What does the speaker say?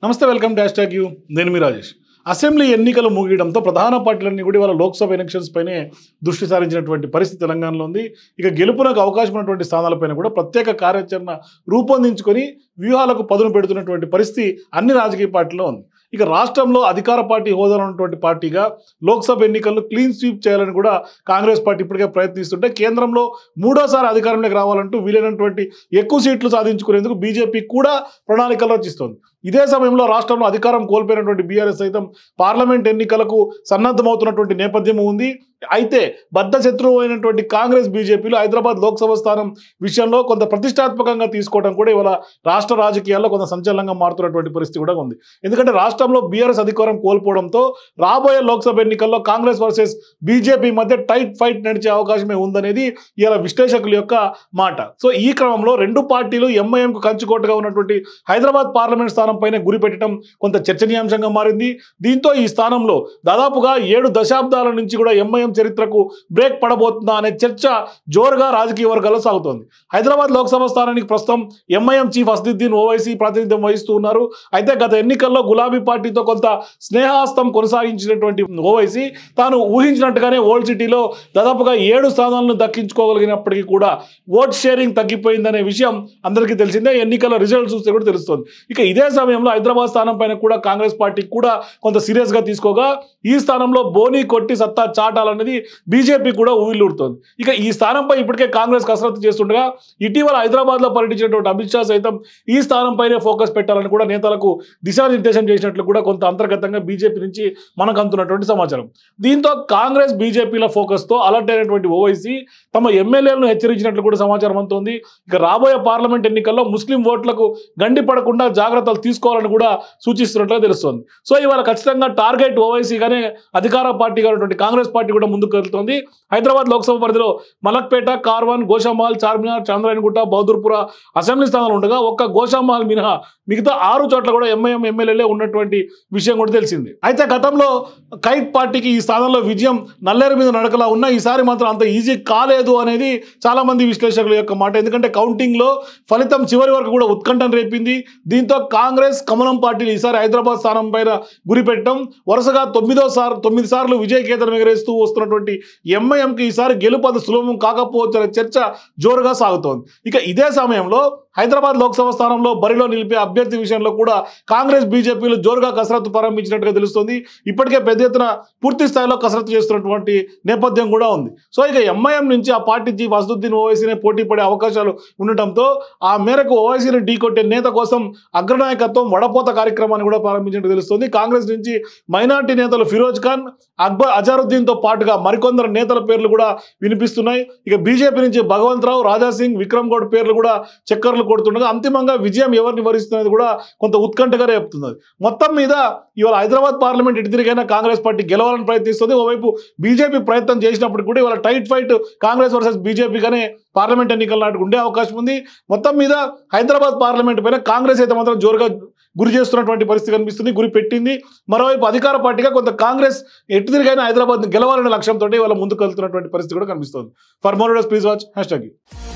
నమస్తే welcome to #you నేను మీ Rajesh. Assembly ఎన్నికలు ముగియడంతో ప్రధాన పార్టీలన్నీ కూడా ఇవాళ లోక్సభ ఎలక్షన్స్ పైనే దృష్టి సారించినటువంటి పరిస్థితి తెలంగాణలో ఉంది. ఇక గెలుపునకు అవకాశం ఉన్నటువంటి స్థానాలపైన కూడా ప్రత్యేక కార్యాచరణ రూపొందించుకొని వ్యూహాలకు పదును పెడుతున్నటువంటి పరిస్థితి అన్ని రాజకీయ పార్టీల్లో ఉంది. ఇక రాష్ట్రంలో అధికార పార్టీ హోదాలో ఉన్నటువంటి పార్టీగా లోక్సభ ఎన్నికలను క్లీన్ స్వీప్ చేయాలని కూడా కాంగ్రెస్ పార్టీ ఇప్పటికే ప్రయత్నిస్తుంటే కేంద్రంలో మూడోసారి అధికారంలోకి రావాలంటూ వీలైనటువంటి ఎక్కువ సీట్లు సాధించుకునేందుకు బీజేపీ కూడా ప్రణాళికలు రచిస్తోంది. ఇదే సమయంలో రాష్ట్రంలో అధికారం కోల్పోయినటువంటి బీఆర్ఎస్ సైతం పార్లమెంట్ ఎన్నికలకు సన్నద్ధమవుతున్నటువంటి నేపథ్యం ఉంది. అయితే బద్ధ శత్రువు అయినటువంటి కాంగ్రెస్ బీజేపీలు హైదరాబాద్ లోక్సభ స్థానం విషయంలో కొంత ప్రతిష్టాత్మకంగా తీసుకోవడం కూడా ఇవాళ రాష్ట్ర రాజకీయాల్లో కొంత సంచలనంగా మారుతున్నటువంటి పరిస్థితి కూడా ఉంది. ఎందుకంటే రాష్ట్రంలో బీఆర్ఎస్ అధికారం కోల్పోవడంతో రాబోయే లోక్సభ ఎన్నికల్లో కాంగ్రెస్ వర్సెస్ బీజేపీ మధ్య టైట్ ఫైట్ నడిచే అవకాశమే ఉందనేది ఇలా విశ్లేషకుల యొక్క మాట. సో ఈ క్రమంలో రెండు పార్టీలు ఎంఐఎంకు కంచుకోటగా ఉన్నటువంటి హైదరాబాద్ పార్లమెంట్ స్థానం పైన గురి పెట్టడం కొంత చర్చనీయాంశంగా మారింది. దీంతో ఈ స్థానంలో దాదాపుగా 7 దశాబ్దాల నుంచి కూడా ఎంఐఎం చరిత్రకు బ్రేక్ పడబోతుందా అనే చర్చ జోరుగా రాజకీయ వర్గాల్లో సాగుతోంది. హైదరాబాద్ లోక్సభ స్థానానికి ప్రస్తుతం ఎంఐఎం చీఫ్ అసదుద్దీన్ ఓవైసీ ప్రాతినిధ్యం వహిస్తూ ఉన్నారు. అయితే గత ఎన్నికల్లో గులాబీ పార్టీతో కొంత స్నేహాస్తం కొనసాగించినటువంటి ఓవైసీ తాను ఊహించినట్టుగానే ఓల్డ్ సిటీలో దాదాపుగా 7 స్థానాలను దక్కించుకోగలిగినప్పటికీ కూడా ఓట్ షేరింగ్ తగ్గిపోయిందనే విషయం అందరికీ తెలిసిందే. ఎన్నికల రిజల్ట్స్ చూస్తే కూడా తెలుస్తుంది. ఇక ఇదే సమయంలో హైదరాబాద్ స్థానం పైన కూడా కాంగ్రెస్ పార్టీ కూడా కొంత సీరియస్గా తీసుకోగా ఈ స్థానంలో బోనీ కొట్టి సత్తా చాటాలన్నది బీజేపీ కూడా ఊవిల్లుడుతోంది. ఇక ఈ స్థానంపై ఇప్పటికే కాంగ్రెస్ కసరత్తు చేస్తుండగా ఇటీవల హైదరాబాద్లో పర్యటించినటువంటి అమిత్ షా సైతం ఈ స్థానంపైనే ఫోకస్ పెట్టాలని కూడా నేతలకు దిశానిర్దేశం చేసినట్లు కూడా కొంత అంతర్గతంగా బీజేపీ నుంచి మనకు అందుతున్నటువంటి సమాచారం. దీంతో కాంగ్రెస్ బీజేపీల ఫోకస్తో అలర్ట్ అయినటువంటి ఓవైసీ తమ ఎమ్మెల్యేలను హెచ్చరించినట్లు కూడా సమాచారం అందుతోంది. ఇక రాబోయే పార్లమెంట్ ఎన్నికల్లో ముస్లిం ఓట్లకు గండి పడకుండా జాగ్రత్తలు తీసుకోవాలని కూడా సూచిస్తున్నట్లుగా తెలుస్తోంది. సో ఇవాళ ఖచ్చితంగా టార్గెట్ ఓవైసీగానే అధికార పార్టీగా ఉన్నటువంటి కాంగ్రెస్ పార్టీ కూడా ముందుకు వెళ్తోంది. హైదరాబాద్ లోక్సభ పరిధిలో మలక్పేట, కార్వాన్, గోషామహల్, చార్మినార్, చంద్రాయణగుట్ట, బహదూర్పుర అసెంబ్లీ స్థానాలు ఉండగా ఒక్క గోషామహల్ మినహా మిగతా 6 చోట్ల కూడా ఎంఐఎం ఎమ్మెల్యేలే ఉన్నటువంటి విషయం కూడా తెలిసింది. అయితే గతంలో కైట్ పార్టీకి ఈ స్థానంలో విజయం నల్లేరు మీద నడకలా ఉన్నా ఈసారి మాత్రం అంత ఈజీ కాలేదు అనేది చాలా మంది విశ్లేషకుల యొక్క మాట. ఎందుకంటే కౌంటింగ్లో ఫలితం చివరి వరకు కూడా ఉత్కంఠను రేపింది. దీంతో కాంగ్రెస్, కమలం పార్టీలు ఈసారి హైదరాబాద్ స్థానం పైన గురిపెట్టడం వరుసగా 9 సార్లు విజయకేతనం ఎగరేస్తూ వస్తున్నటువంటి ఎంఐఎంకి ఈసారి గెలుపు అంత సులభం కాకపోవచ్చు అనే చర్చ జోరుగా సాగుతోంది. ఇక ఇదే సమయంలో హైదరాబాద్ లోక్సభ స్థానంలో బరిలో నిలిపే అభ్యర్థి విషయంలో కూడా కాంగ్రెస్ బీజేపీలు జోరుగా కసరత్తు ప్రారంభించినట్టుగా తెలుస్తుంది. ఇప్పటికే పెద్ద ఎత్తున పూర్తి స్థాయిలో కసరత్తు చేస్తున్నటువంటి నేపథ్యం కూడా ఉంది. సో ఇక ఎంఐఎం నుంచి ఆ పార్టీ చీఫ్ అసదుద్దీన్ ఓవైసీనే పోటీ పడే అవకాశాలు ఉండటంతో ఆ మేరకు ఓవైసీని ఢీకొట్టే నేత కోసం అగ్రనాయకత్వం వడపోత కార్యక్రమాన్ని కూడా ప్రారంభించినట్టు తెలుస్తుంది. కాంగ్రెస్ నుంచి మైనార్టీ నేతలు ఫిరోజ్ ఖాన్, అక్బర్ అజారుద్దీన్తో పాటుగా మరికొందరు నేతల పేర్లు కూడా వినిపిస్తున్నాయి. ఇక బీజేపీ నుంచి భగవంత్ రావు, రాజాసింగ్, విక్రమ్ గౌడ్ పేర్లు కూడా చక్కర్లు కొడుతుండగా అంతిమంగా విజయం ఎవరిని వరిస్తున్నది కూడా కొంత ఉత్కంఠగా రేపుతున్నది. మొత్తం మీద ఇవాళ హైదరాబాద్ పార్లమెంట్ ఎటు తిరిగైనా కాంగ్రెస్ పార్టీ గెలవాలని ప్రయత్నిస్తుంది. ఓవైపు బీజేపీ ప్రయత్నం చేసినప్పుడు కూడా ఇవాళ టైట్ ఫైట్ కాంగ్రెస్ వర్సెస్ బీజేపీగానే పార్లమెంట్ ఎన్నికల నాటికి ఉండే అవకాశం ఉంది. మొత్తం మీద హైదరాబాద్ పార్లమెంట్ పైన కాంగ్రెస్ అయితే మాత్రం జోరుగా గురి చేస్తున్నటువంటి పరిస్థితి కనిపిస్తుంది, గురి పెట్టింది. మరోవైపు అధికార పార్టీగా కొంత కాంగ్రెస్ ఎటు తిరిగైనా హైదరాబాద్ గెలవాలనే లక్ష్యంతో ఇవాళ ముందుకు వెళ్తున్నటువంటి పరిస్థితి కూడా కనిపిస్తుంది. For more videos please watch #.